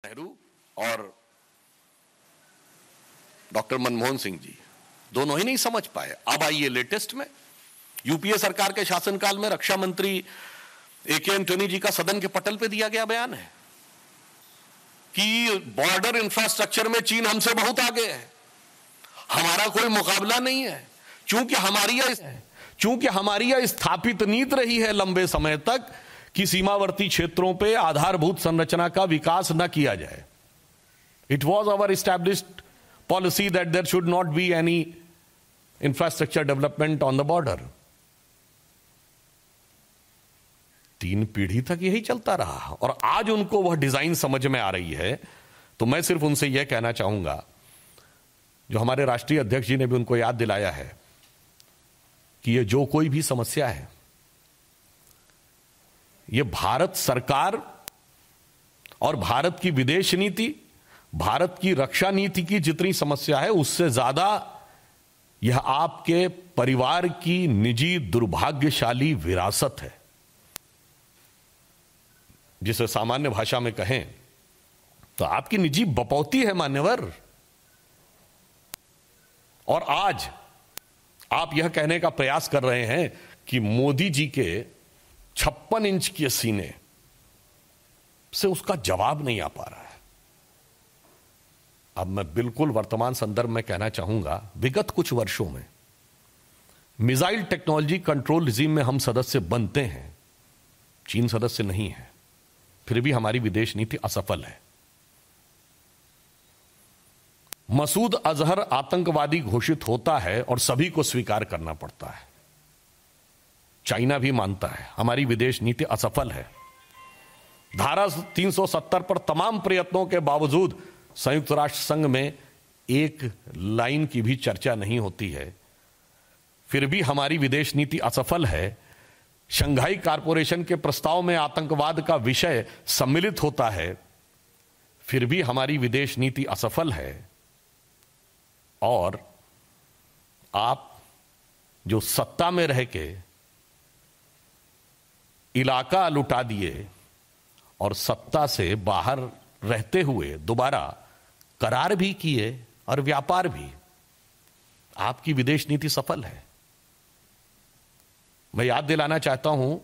नेहरू और डॉक्टर मनमोहन सिंह जी दोनों ही नहीं समझ पाए। अब आइए लेटेस्ट में यूपीए सरकार के शासनकाल में रक्षा मंत्री ए.के. एंटोनी जी का सदन के पटल पे दिया गया बयान है कि बॉर्डर इंफ्रास्ट्रक्चर में चीन हमसे बहुत आगे है, हमारा कोई मुकाबला नहीं है। चूंकि हमारी यह स्थापित नीति रही है लंबे समय तक कि सीमावर्ती क्षेत्रों पे आधारभूत संरचना का विकास न किया जाए। It was our established policy that there should not be any infrastructure development on the border. 3 पीढ़ी तक यही चलता रहा और आज उनको वह डिजाइन समझ में आ रही है। तो मैं सिर्फ उनसे यह कहना चाहूंगा, जो हमारे राष्ट्रीय अध्यक्ष जी ने भी उनको याद दिलाया है कि यह जो कोई भी समस्या है, यह भारत सरकार और भारत की विदेश नीति, भारत की रक्षा नीति की जितनी समस्या है, उससे ज्यादा यह आपके परिवार की निजी दुर्भाग्यशाली विरासत है। जिसे सामान्य भाषा में कहें तो आपकी निजी बपौती है मान्यवर। और आज आप यह कहने का प्रयास कर रहे हैं कि मोदी जी के 56 इंच के सीने से उसका जवाब नहीं आ पा रहा है। अब मैं बिल्कुल वर्तमान संदर्भ में कहना चाहूंगा, विगत कुछ वर्षों में मिसाइल टेक्नोलॉजी कंट्रोल रिजीम में हम सदस्य बनते हैं, चीन सदस्य नहीं है, फिर भी हमारी विदेश नीति असफल है। मसूद अजहर आतंकवादी घोषित होता है और सभी को स्वीकार करना पड़ता है। चाइना भी मानता है हमारी विदेश नीति असफल है। धारा 370 पर तमाम प्रयत्नों के बावजूद संयुक्त राष्ट्र संघ में एक लाइन की भी चर्चा नहीं होती है, फिर भी हमारी विदेश नीति असफल है। शंघाई कॉरपोरेशन के प्रस्ताव में आतंकवाद का विषय सम्मिलित होता है, फिर भी हमारी विदेश नीति असफल है। और आप जो सत्ता में रह के इलाका लुटा दिए और सत्ता से बाहर रहते हुए दोबारा करार भी किए और व्यापार भी, आपकी विदेश नीति सफल है। मैं याद दिलाना चाहता हूं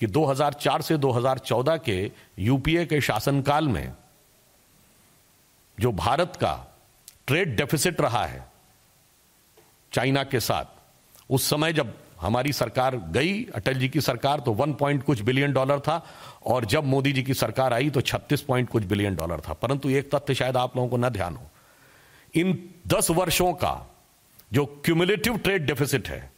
कि 2004 से 2014 के यूपीए के शासनकाल में जो भारत का ट्रेड डेफिसिट रहा है चाइना के साथ, उस समय जब हमारी सरकार गई, अटल जी की सरकार, तो 1 पॉइंट कुछ बिलियन डॉलर था और जब मोदी जी की सरकार आई तो 36 पॉइंट कुछ बिलियन डॉलर था। परंतु एक तथ्य शायद आप लोगों को न ध्यान हो, इन 10 वर्षों का जो क्यूमुलेटिव ट्रेड डेफिसिट है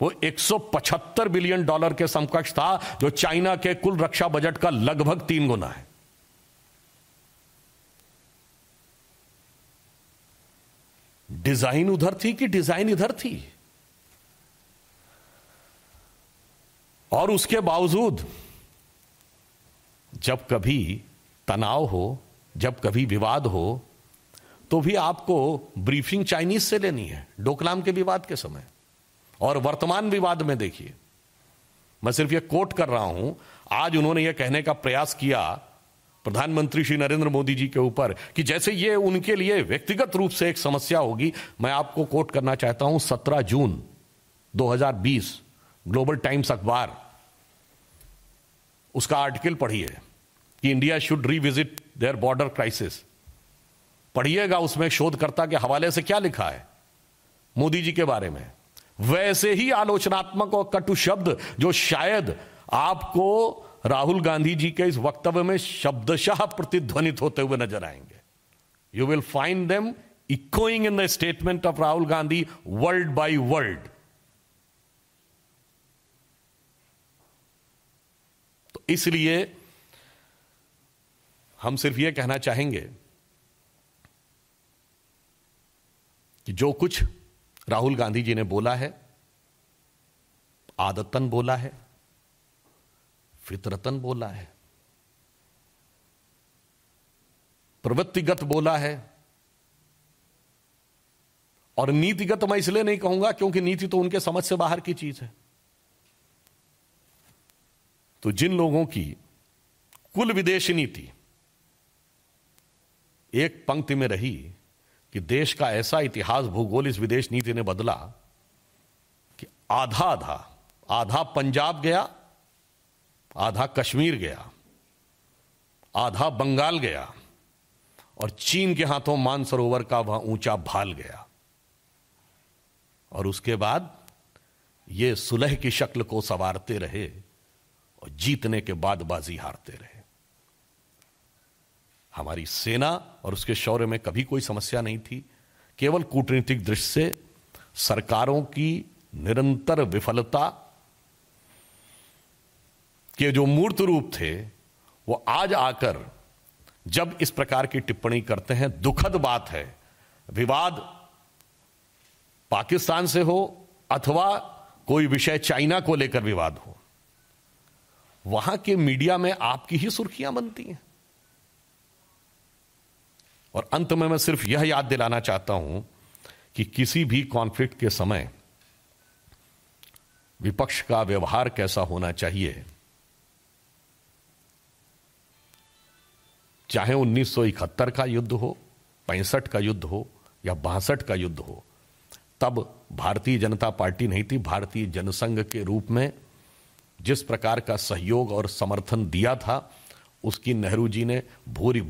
वो 175 बिलियन डॉलर के समकक्ष था, जो चाइना के कुल रक्षा बजट का लगभग 3 गुना है। डिजाइन उधर थी कि डिजाइन इधर थी। और उसके बावजूद जब कभी तनाव हो, जब कभी विवाद हो, तो भी आपको ब्रीफिंग चाइनीज से लेनी है। डोकलाम के विवाद के समय और वर्तमान विवाद में देखिए, मैं सिर्फ यह कोट कर रहा हूं, आज उन्होंने यह कहने का प्रयास किया प्रधानमंत्री श्री नरेंद्र मोदी जी के ऊपर कि जैसे ये उनके लिए व्यक्तिगत रूप से एक समस्या होगी। मैं आपको कोट करना चाहता हूं 17 जून 2020 ग्लोबल टाइम्स अखबार, उसका आर्टिकल पढ़िए कि India should revisit their border crisis. पढ़िएगा, उसमें शोधकर्ता के हवाले से क्या लिखा है मोदी जी के बारे में। वैसे ही आलोचनात्मक और कटु शब्द जो शायद आपको राहुल गांधी जी के इस वक्तव्य में शब्दशः प्रतिध्वनित होते हुए नजर आएंगे। You will find them echoing in the statement of Rahul Gandhi word by word. तो इसलिए हम सिर्फ यह कहना चाहेंगे कि जो कुछ राहुल गांधी जी ने बोला है, आदतन बोला है, फितरतन बोला है, प्रवृत्तिगत बोला है। और नीतिगत मैं इसलिए नहीं कहूंगा क्योंकि नीति तो उनके समझ से बाहर की चीज है। तो जिन लोगों की कुल विदेशी नीति एक पंक्ति में रही कि देश का ऐसा इतिहास भूगोल इस विदेश नीति ने बदला कि आधा आधा आधा पंजाब गया, आधा कश्मीर गया, आधा बंगाल गया और चीन के हाथों मानसरोवर का वह ऊंचा भाल गया। और उसके बाद ये सुलह की शक्ल को संवारते रहे और जीतने के बाद बाजी हारते रहे। हमारी सेना और उसके शौर्य में कभी कोई समस्या नहीं थी। केवल कूटनीतिक दृष्टि से सरकारों की निरंतर विफलता के जो मूर्त रूप थे वो आज आकर जब इस प्रकार की टिप्पणी करते हैं, दुखद बात है। विवाद पाकिस्तान से हो अथवा कोई विषय चाइना को लेकर विवाद हो, वहां के मीडिया में आपकी ही सुर्खियां बनती हैं। और अंत में मैं सिर्फ यह याद दिलाना चाहता हूं कि किसी भी कॉन्फ्लिक्ट के समय विपक्ष का व्यवहार कैसा होना चाहिए, चाहे 1971 का युद्ध हो, 65 का युद्ध हो या 62 का युद्ध हो, तब भारतीय जनता पार्टी नहीं थी, भारतीय जनसंघ के रूप में जिस प्रकार का सहयोग और समर्थन दिया था उसकी नेहरू जी ने भूरी